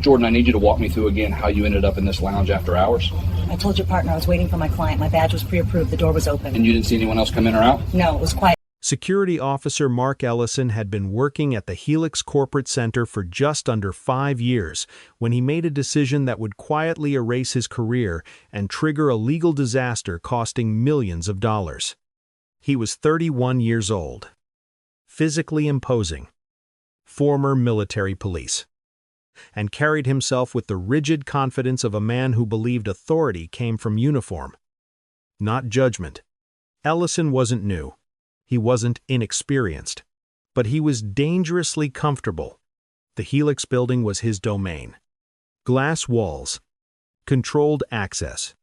Jordan, I need you to walk me through again how you ended up in this lounge after hours. I told your partner I was waiting for my client. My badge was pre-approved. The door was open. And you didn't see anyone else come in or out? No, it was quiet. Security Officer Mark Ellison had been working at the Helix Corporate Center for just under 5 years when he made a decision that would quietly erase his career and trigger a legal disaster costing millions of dollars. He was 31 years old, physically imposing, former military police, and carried himself with the rigid confidence of a man who believed authority came from uniform, not judgment. Ellison wasn't new. He wasn't inexperienced, but he was dangerously comfortable. The Helix building was his domain. Glass walls, controlled access,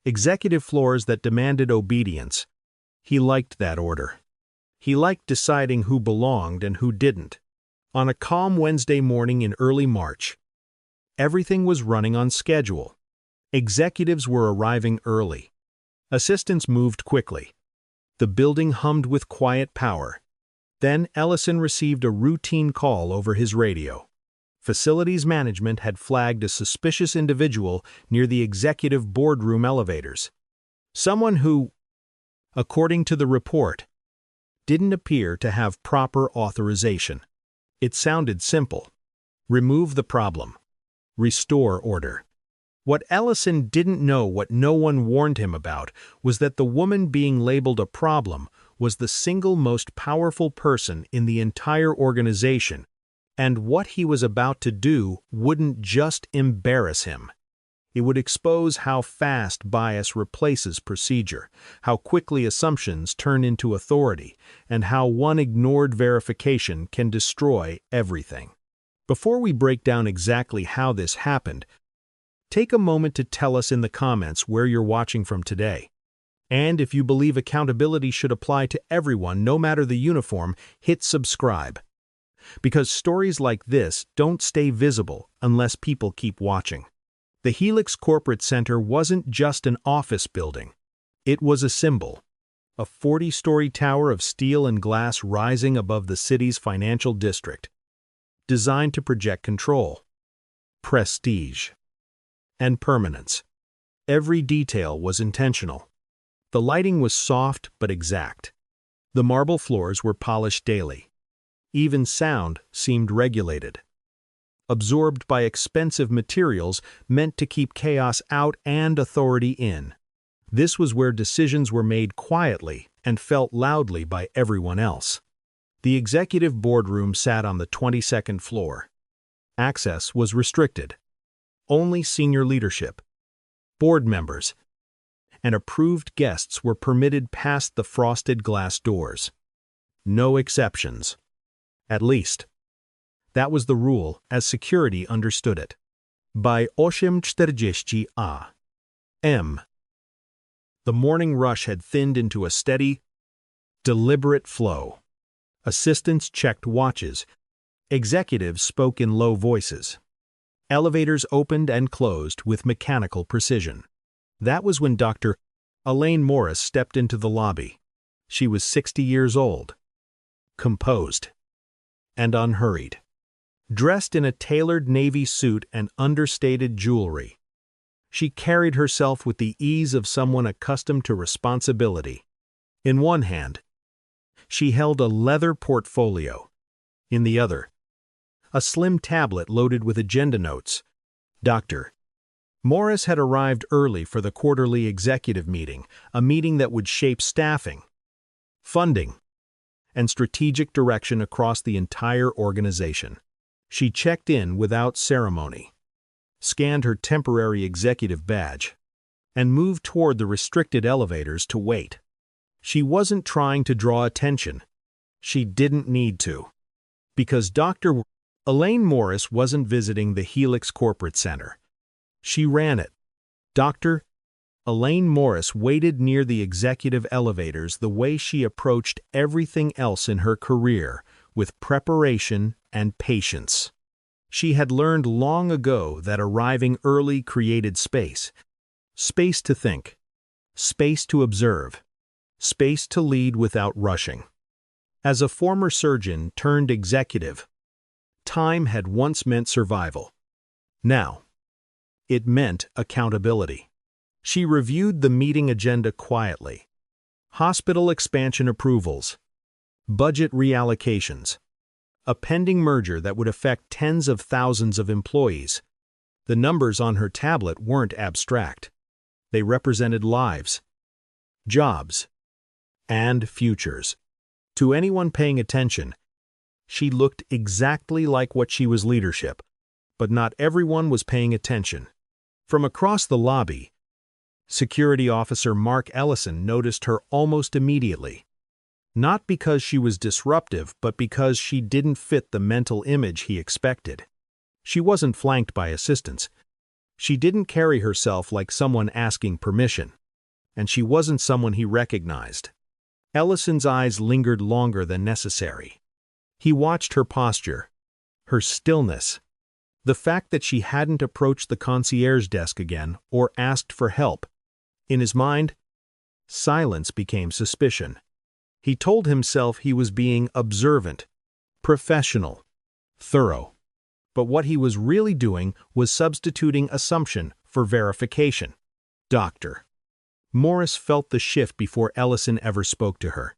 executive floors that demanded obedience. He liked that order. He liked deciding who belonged and who didn't. On a calm Wednesday morning in early March, everything was running on schedule. Executives were arriving early. Assistants moved quickly. The building hummed with quiet power. Then Ellison received a routine call over his radio. Facilities management had flagged a suspicious individual near the executive boardroom elevators. Someone who, according to the report, didn't appear to have proper authorization. It sounded simple. Remove the problem. Restore order. What Ellison didn't know, what no one warned him about, was that the woman being labeled a problem was the single most powerful person in the entire organization, and what he was about to do wouldn't just embarrass him. It would expose how fast bias replaces procedure, how quickly assumptions turn into authority, and how one ignored verification can destroy everything. Before we break down exactly how this happened, take a moment to tell us in the comments where you're watching from today. And if you believe accountability should apply to everyone, no matter the uniform, hit subscribe. Because stories like this don't stay visible unless people keep watching. The Helix Corporate Center wasn't just an office building. It was a symbol. A 40-story tower of steel and glass rising above the city's financial district. Designed to project control, prestige, and permanence. Every detail was intentional. The lighting was soft but exact. The marble floors were polished daily. Even sound seemed regulated. Absorbed by expensive materials meant to keep chaos out and authority in. This was where decisions were made quietly and felt loudly by everyone else. The executive boardroom sat on the 22nd floor. Access was restricted. Only senior leadership, board members, and approved guests were permitted past the frosted glass doors. No exceptions. At least, that was the rule as security understood it. By 8:40 a.m., the morning rush had thinned into a steady, deliberate flow. Assistants checked watches. Executives spoke in low voices. Elevators opened and closed with mechanical precision. That was when Dr. Elaine Morris stepped into the lobby. She was 60 years old, composed, and unhurried. Dressed in a tailored navy suit and understated jewelry, she carried herself with the ease of someone accustomed to responsibility. In one hand, she held a leather portfolio. In the other, a slim tablet loaded with agenda notes. Dr. Morris had arrived early for the quarterly executive meeting, a meeting that would shape staffing, funding, and strategic direction across the entire organization. She checked in without ceremony, scanned her temporary executive badge, and moved toward the restricted elevators to wait. She wasn't trying to draw attention. She didn't need to. Because Dr. Elaine Morris wasn't visiting the Helix Corporate Center. She ran it. Dr. Elaine Morris waited near the executive elevators the way she approached everything else in her career, with preparation and patience. She had learned long ago that arriving early created space. Space to think. Space to observe. Space to lead without rushing. As a former surgeon turned executive, time had once meant survival. Now, it meant accountability. She reviewed the meeting agenda quietly. Hospital expansion approvals, budget reallocations, a pending merger that would affect tens of thousands of employees. The numbers on her tablet weren't abstract. They represented lives, jobs, and futures. To anyone paying attention, she looked exactly like what she was leadership, but not everyone was paying attention. From across the lobby, Security Officer Mark Ellison noticed her almost immediately. Not because she was disruptive, but because she didn't fit the mental image he expected. She wasn't flanked by assistants. She didn't carry herself like someone asking permission. And she wasn't someone he recognized. Ellison's eyes lingered longer than necessary. He watched her posture, her stillness, the fact that she hadn't approached the concierge desk again or asked for help. In his mind, silence became suspicion. He told himself he was being observant, professional, thorough. But what he was really doing was substituting assumption for verification. Doctor. Morris felt the shift before Ellison ever spoke to her.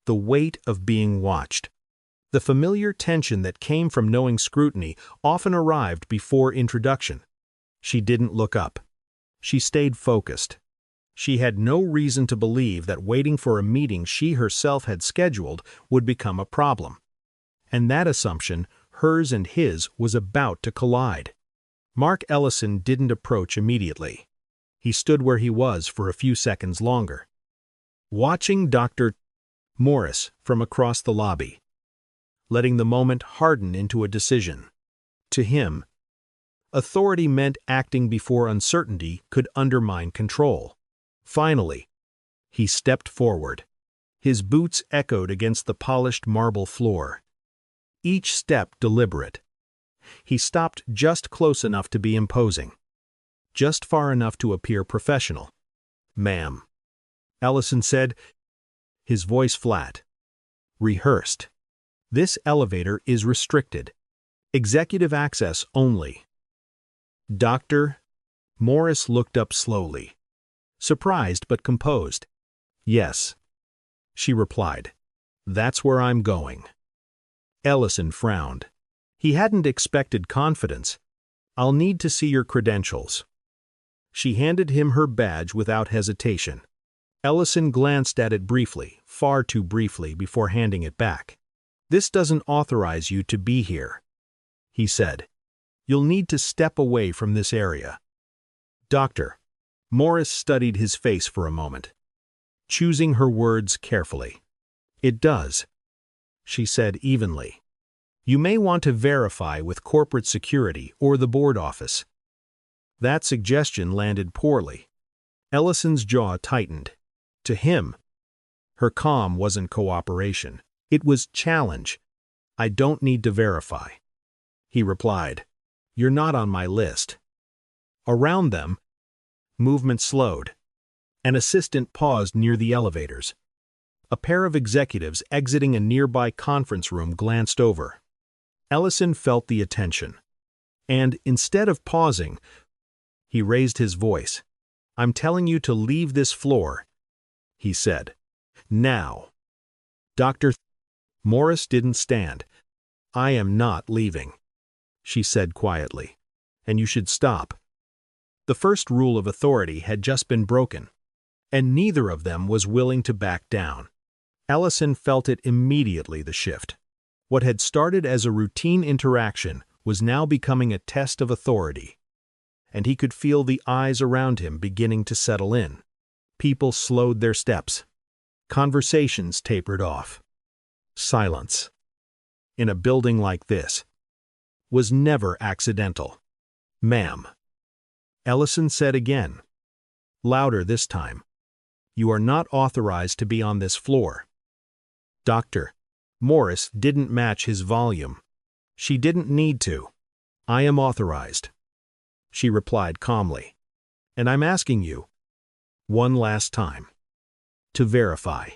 The weight of being watched. The familiar tension that came from knowing scrutiny often arrived before introduction. She didn't look up. She stayed focused. She had no reason to believe that waiting for a meeting she herself had scheduled would become a problem. And that assumption, hers and his, was about to collide. Mark Ellison didn't approach immediately. He stood where he was for a few seconds longer, watching Dr. Morris from across the lobby, letting the moment harden into a decision. To him, authority meant acting before uncertainty could undermine control. Finally, he stepped forward. His boots echoed against the polished marble floor. Each step deliberate. He stopped just close enough to be imposing, just far enough to appear professional. "Ma'am," Ellison said, his voice flat, rehearsed. "This elevator is restricted. Executive access only." Dr. Morris looked up slowly, surprised but composed. "Yes," she replied. "That's where I'm going." Ellison frowned. He hadn't expected confidence. "I'll need to see your credentials." She handed him her badge without hesitation. Ellison glanced at it briefly, far too briefly, before handing it back. "This doesn't authorize you to be here," he said. "You'll need to step away from this area." "Doctor." Morris studied his face for a moment, choosing her words carefully. "It does," she said evenly. "You may want to verify with corporate security or the board office." That suggestion landed poorly. Ellison's jaw tightened. To him, her calm wasn't cooperation. It was challenge. "I don't need to verify," he replied. "You're not on my list." Around them, movement slowed. An assistant paused near the elevators. A pair of executives exiting a nearby conference room glanced over. Ellison felt the attention. And instead of pausing, he raised his voice. "I'm telling you to leave this floor," he said. "Now." Dr. Morris didn't stand. "I am not leaving," she said quietly. "And you should stop." The first rule of authority had just been broken, and neither of them was willing to back down. Ellison felt it immediately, the shift. What had started as a routine interaction was now becoming a test of authority. And he could feel the eyes around him beginning to settle in. People slowed their steps. Conversations tapered off. Silence, in a building like this, was never accidental. "Ma'am," Ellison said again, louder this time. "You are not authorized to be on this floor." Dr. Morris didn't match his volume. She didn't need to. "I am authorized," she replied calmly. "And I'm asking you, one last time, to verify."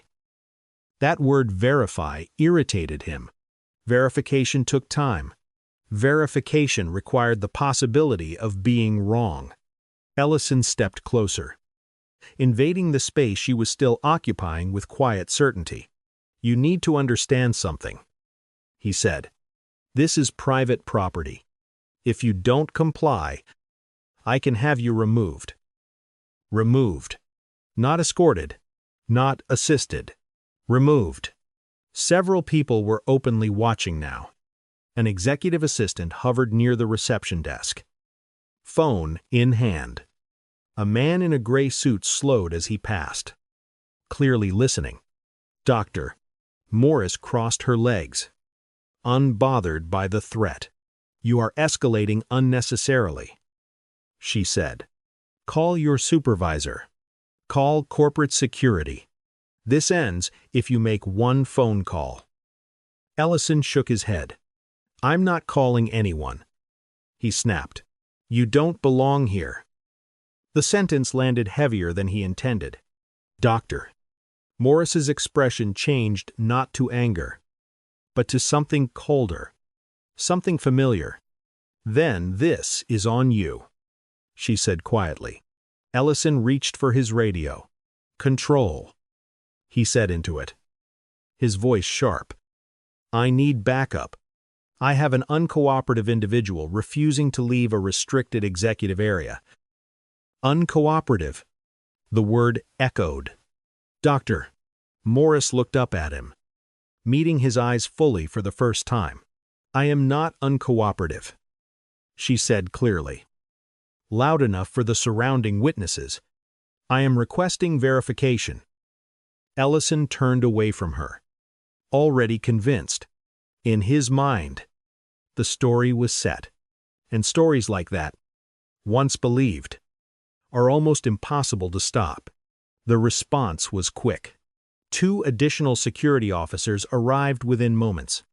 That word verify irritated him. Verification took time. Verification required the possibility of being wrong. Ellison stepped closer, invading the space she was still occupying with quiet certainty. "You need to understand something," he said. "This is private property. If you don't comply, I can have you removed." Removed. Not escorted. Not assisted. Removed. Several people were openly watching now. An executive assistant hovered near the reception desk, phone in hand. A man in a gray suit slowed as he passed, clearly listening. Dr. Morris crossed her legs, unbothered by the threat. "You are escalating unnecessarily," she said. "Call your supervisor. Call corporate security. This ends if you make one phone call." Ellison shook his head. "I'm not calling anyone," he snapped. "You don't belong here." The sentence landed heavier than he intended. Dr. Morris's expression changed not to anger, but to something colder, something familiar. "Then this is on you," she said quietly. Ellison reached for his radio. "Control," he said into it, his voice sharp. "I need backup. I have an uncooperative individual refusing to leave a restricted executive area." Uncooperative. The word echoed. Dr. Morris looked up at him, meeting his eyes fully for the first time. "I am not uncooperative," she said clearly, loud enough for the surrounding witnesses. "I am requesting verification." Ellison turned away from her, already convinced. In his mind, the story was set. And stories like that, once believed, are almost impossible to stop. The response was quick. 2 additional security officers arrived within moments,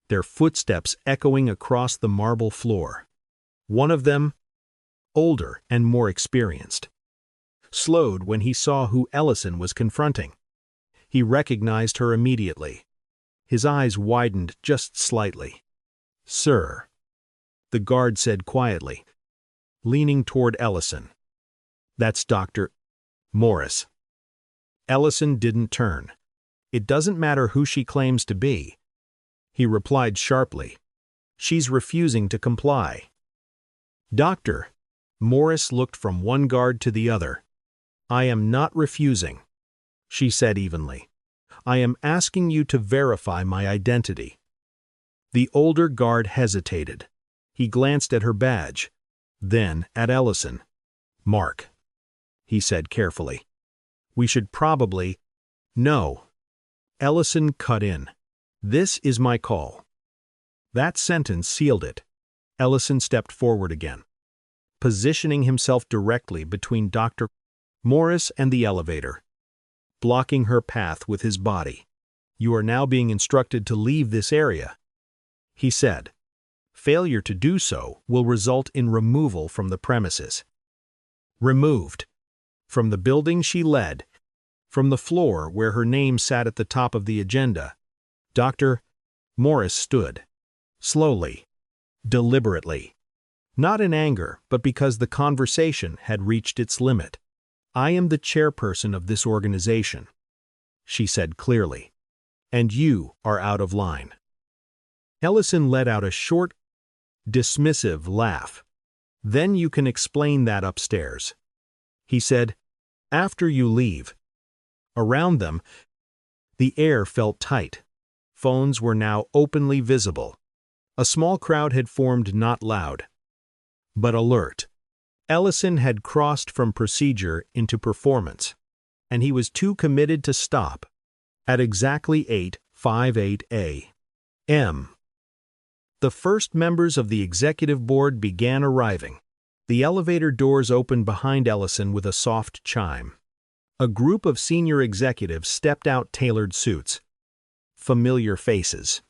their footsteps echoing across the marble floor. One of them, older and more experienced, slowed when he saw who Ellison was confronting. He recognized her immediately. His eyes widened just slightly. "Sir," the guard said quietly, leaning toward Ellison. "That's Dr. Morris." Ellison didn't turn. "It doesn't matter who she claims to be," he replied sharply. "She's refusing to comply." Dr. Morris looked from one guard to the other. "I am not refusing," she said evenly. "I am asking you to verify my identity." The older guard hesitated. He glanced at her badge, then at Ellison. "Mark," he said carefully. "We should probably—" "No." Ellison cut in. "This is my call." That sentence sealed it. Ellison stepped forward again, positioning himself directly between Dr. Morris and the elevator, blocking her path with his body. "You are now being instructed to leave this area," he said. "Failure to do so will result in removal from the premises." Removed. From the building she led, from the floor where her name sat at the top of the agenda, Dr. Morris stood, slowly, deliberately. Not in anger, but because the conversation had reached its limit. "I am the chairperson of this organization," she said clearly, "and you are out of line." Ellison let out a short, dismissive laugh. "Then you can explain that upstairs," he said, "after you leave." Around them, the air felt tight. Phones were now openly visible. A small crowd had formed, not loud, but alert. Ellison had crossed from procedure into performance, and he was too committed to stop. At exactly 8:58 a.m., the first members of the executive board began arriving. The elevator doors opened behind Ellison with a soft chime. A group of senior executives stepped out, tailored suits, familiar faces,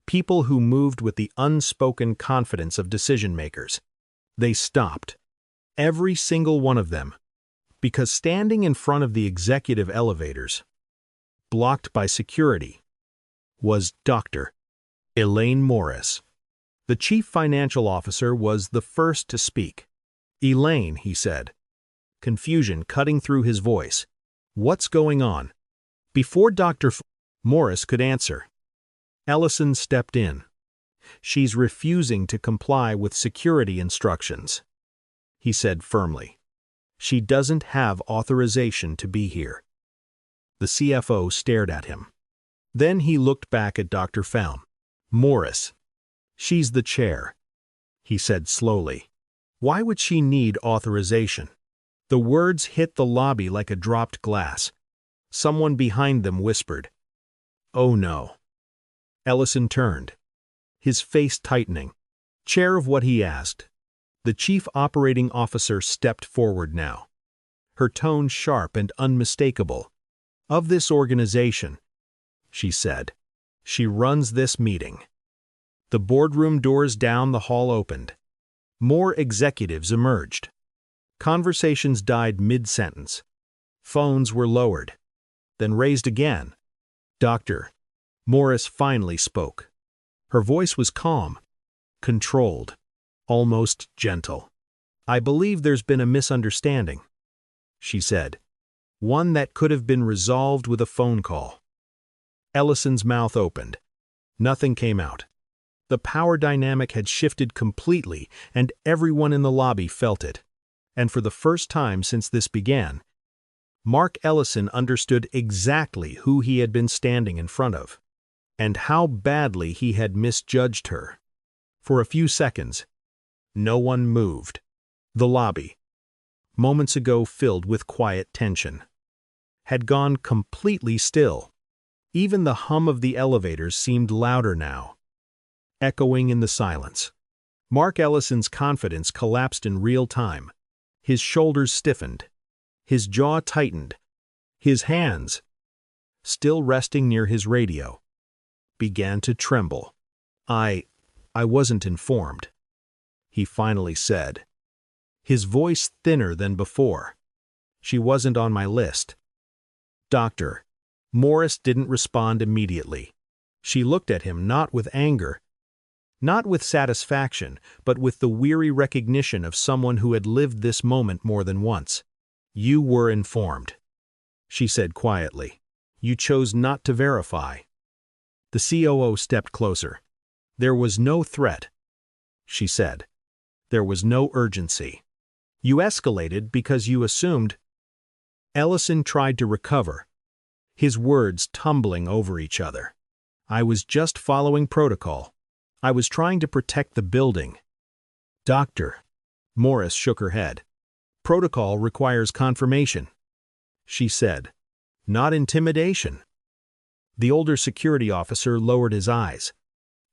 people who moved with the unspoken confidence of decision-makers. They stopped, every single one of them, because standing in front of the executive elevators, blocked by security, was Dr. Elaine Morris. The chief financial officer was the first to speak. "Elaine," he said, confusion cutting through his voice. "What's going on?" Before Dr. Morris could answer, Ellison stepped in. "She's refusing to comply with security instructions," he said firmly. "She doesn't have authorization to be here." The CFO stared at him. Then he looked back at Dr. Morris. "She's the chair," he said slowly. "Why would she need authorization?" The words hit the lobby like a dropped glass. Someone behind them whispered, "Oh no." Ellison turned, his face tightening. Chair of what he asked. The chief operating officer stepped forward now, her tone sharp and unmistakable. "Of this organization," she said. "She runs this meeting." The boardroom doors down the hall opened. More executives emerged. Conversations died mid-sentence. Phones were lowered, then raised again. Dr. Morris finally spoke. Her voice was calm, controlled, almost gentle. "I believe there's been a misunderstanding," she said. "One that could have been resolved with a phone call." Ellison's mouth opened. Nothing came out. The power dynamic had shifted completely, and everyone in the lobby felt it. And for the first time since this began, Mark Ellison understood exactly who he had been standing in front of, and how badly he had misjudged her. For a few seconds, no one moved. The lobby, moments ago filled with quiet tension, had gone completely still. Even the hum of the elevators seemed louder now, echoing in the silence. Mark Ellison's confidence collapsed in real time. His shoulders stiffened. His jaw tightened. His hands, still resting near his radio, began to tremble. I wasn't informed," he finally said, his voice thinner than before. "She wasn't on my list." Dr. Morris didn't respond immediately. She looked at him not with anger, not with satisfaction, but with the weary recognition of someone who had lived this moment more than once. "You were informed," she said quietly. "You chose not to verify." The COO stepped closer. "There was no threat," she said. "There was no urgency. You escalated because you assumed—" Ellison tried to recover, his words tumbling over each other. "I was just following protocol. I was trying to protect the building." Dr. Morris shook her head. "Protocol requires confirmation," she said, "not intimidation." The older security officer lowered his eyes.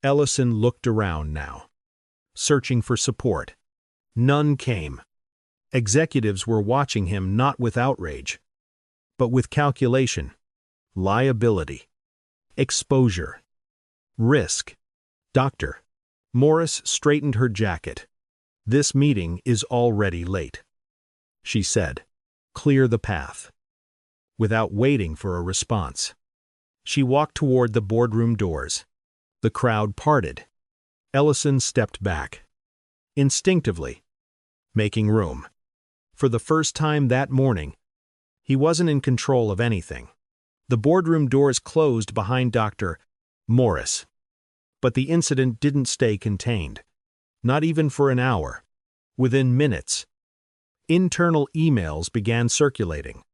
Ellison looked around now, searching for support. None came. Executives were watching him not with outrage, but with calculation, liability, exposure, risk. Dr. Morris straightened her jacket. "This meeting is already late," she said. "Clear the path." Without waiting for a response, she walked toward the boardroom doors. The crowd parted. Ellison stepped back, instinctively, making room. For the first time that morning, he wasn't in control of anything. The boardroom doors closed behind Dr. Morris. But the incident didn't stay contained, not even for an hour. Within minutes, internal emails began circulating.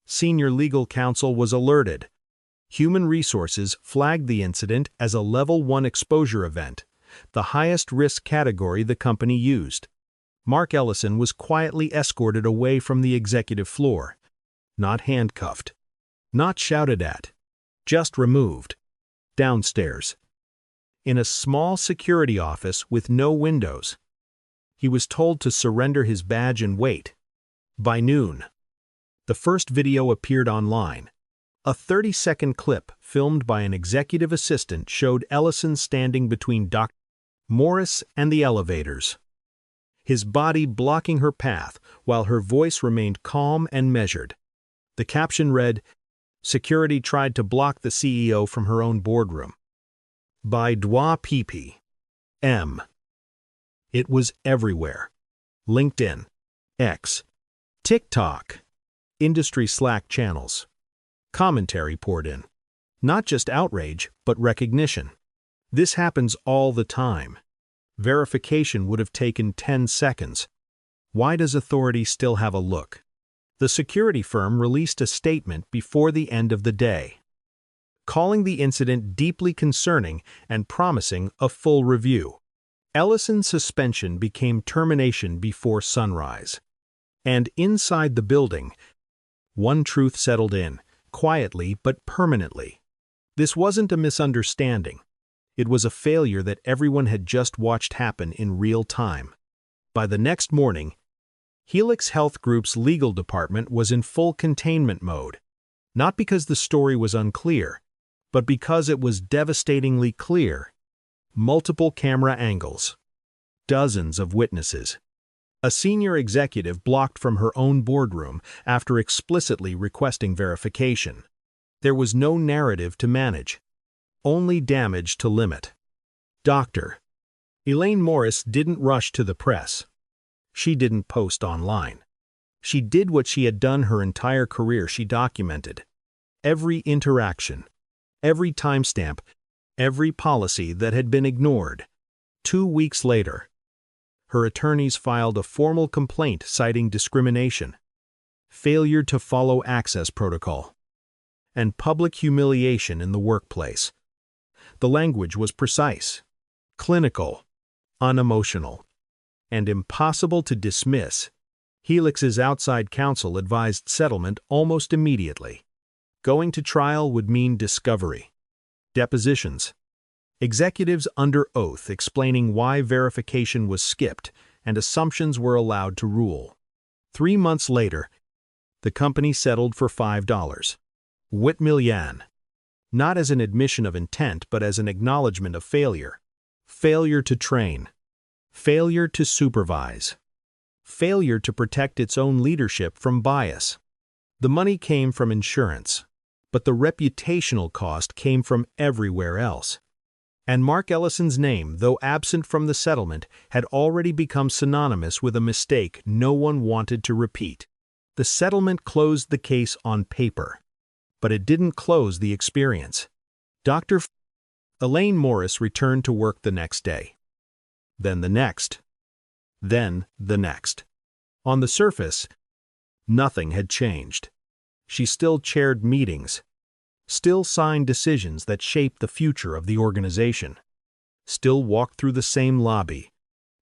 Senior legal counsel was alerted. Human Resources flagged the incident as a Level 1 exposure event, the highest risk category the company used. Mark Ellison was quietly escorted away from the executive floor, not handcuffed, not shouted at, just removed, downstairs. In a small security office with no windows, he was told to surrender his badge and wait. By noon, the first video appeared online. A 30-second clip filmed by an executive assistant showed Ellison standing between Dr. Morris and the elevators, his body blocking her path while her voice remained calm and measured. The caption read, "Security tried to block the CEO from her own boardroom. By Dwa Pp. M." It was everywhere. LinkedIn, X, TikTok, industry Slack channels. Commentary poured in. Not just outrage, but recognition. This happens all the time. Verification would have taken 10 seconds. Why does authority still have a look? The security firm released a statement before the end of the day, calling the incident deeply concerning and promising a full review. Ellison's suspension became termination before sunrise. And inside the building, one truth settled in, quietly but permanently. This wasn't a misunderstanding. It was a failure that everyone had just watched happen in real time. By the next morning, Helix Health Group's legal department was in full containment mode, not because the story was unclear, but because it was devastatingly clear. Multiple camera angles, dozens of witnesses. A senior executive blocked from her own boardroom after explicitly requesting verification. There was no narrative to manage, only damage to limit. Dr. Elaine Morris didn't rush to the press. She didn't post online. She did what she had done her entire career. She documented every interaction, every timestamp, every policy that had been ignored. 2 weeks later, her attorneys filed a formal complaint citing discrimination, failure to follow access protocol, and public humiliation in the workplace. The language was precise, clinical, unemotional, and impossible to dismiss. Helix's outside counsel advised settlement almost immediately. Going to trial would mean discovery, depositions, executives under oath explaining why verification was skipped and assumptions were allowed to rule. 3 months later, the company settled for $5 million, not as an admission of intent but as an acknowledgement of failure. Failure to train, failure to supervise, failure to protect its own leadership from bias. The money came from insurance, but the reputational cost came from everywhere else. And Mark Ellison's name, though absent from the settlement, had already become synonymous with a mistake no one wanted to repeat. The settlement closed the case on paper, but it didn't close the experience. Dr. Elaine Morris returned to work the next day. Then the next. Then the next. On the surface, nothing had changed. She still chaired meetings, still signed decisions that shaped the future of the organization, still walked through the same lobby.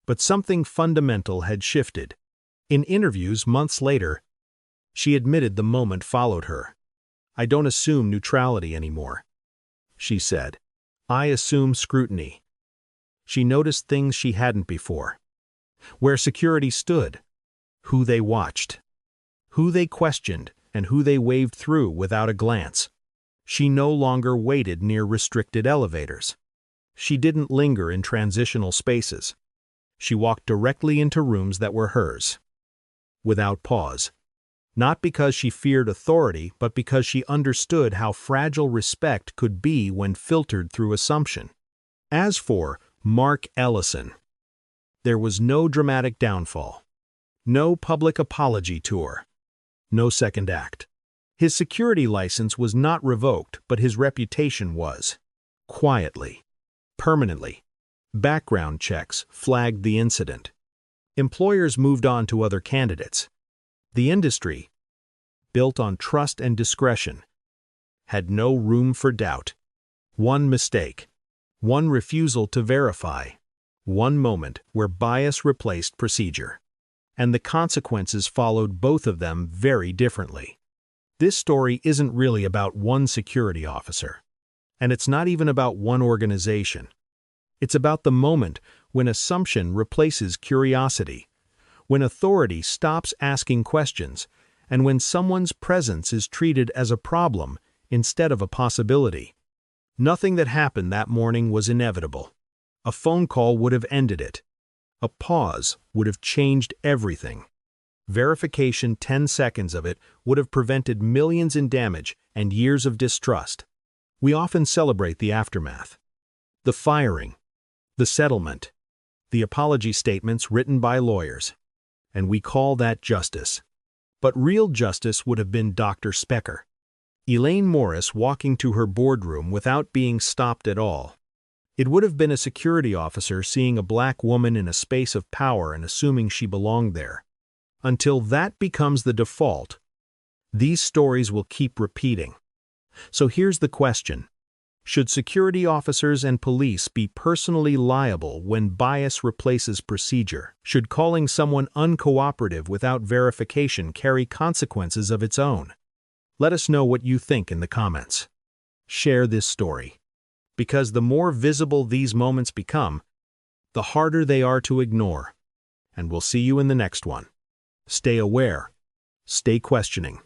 But something fundamental had shifted. In interviews months later, she admitted the moment followed her. "I don't assume neutrality anymore," she said. "I assume scrutiny." She noticed things she hadn't before. Where security stood, who they watched, who they questioned, and who they waved through without a glance. She no longer waited near restricted elevators. She didn't linger in transitional spaces. She walked directly into rooms that were hers, without pause. Not because she feared authority, but because she understood how fragile respect could be when filtered through assumption. As for Mark Ellison, there was no dramatic downfall, no public apology tour, no second act. His security license was not revoked, but his reputation was. Quietly, permanently. Background checks flagged the incident. Employers moved on to other candidates. The industry, built on trust and discretion, had no room for doubt. One mistake, one refusal to verify, one moment where bias replaced procedure. And the consequences followed both of them very differently. This story isn't really about one security officer, and it's not even about one organization. It's about the moment when assumption replaces curiosity, when authority stops asking questions, and when someone's presence is treated as a problem instead of a possibility. Nothing that happened that morning was inevitable. A phone call would have ended it. A pause would have changed everything. Verification, 10 seconds of it, would have prevented millions in damage and years of distrust. We often celebrate the aftermath. The firing, the settlement, the apology statements written by lawyers. And we call that justice. But real justice would have been Dr. Specker. Elaine Morris walking to her boardroom without being stopped at all. It would have been a security officer seeing a black woman in a space of power and assuming she belonged there. Until that becomes the default, these stories will keep repeating. So here's the question. Should security officers and police be personally liable when bias replaces procedure? Should calling someone uncooperative without verification carry consequences of its own? Let us know what you think in the comments. Share this story. Because the more visible these moments become, the harder they are to ignore. And we'll see you in the next one. Stay aware. Stay questioning.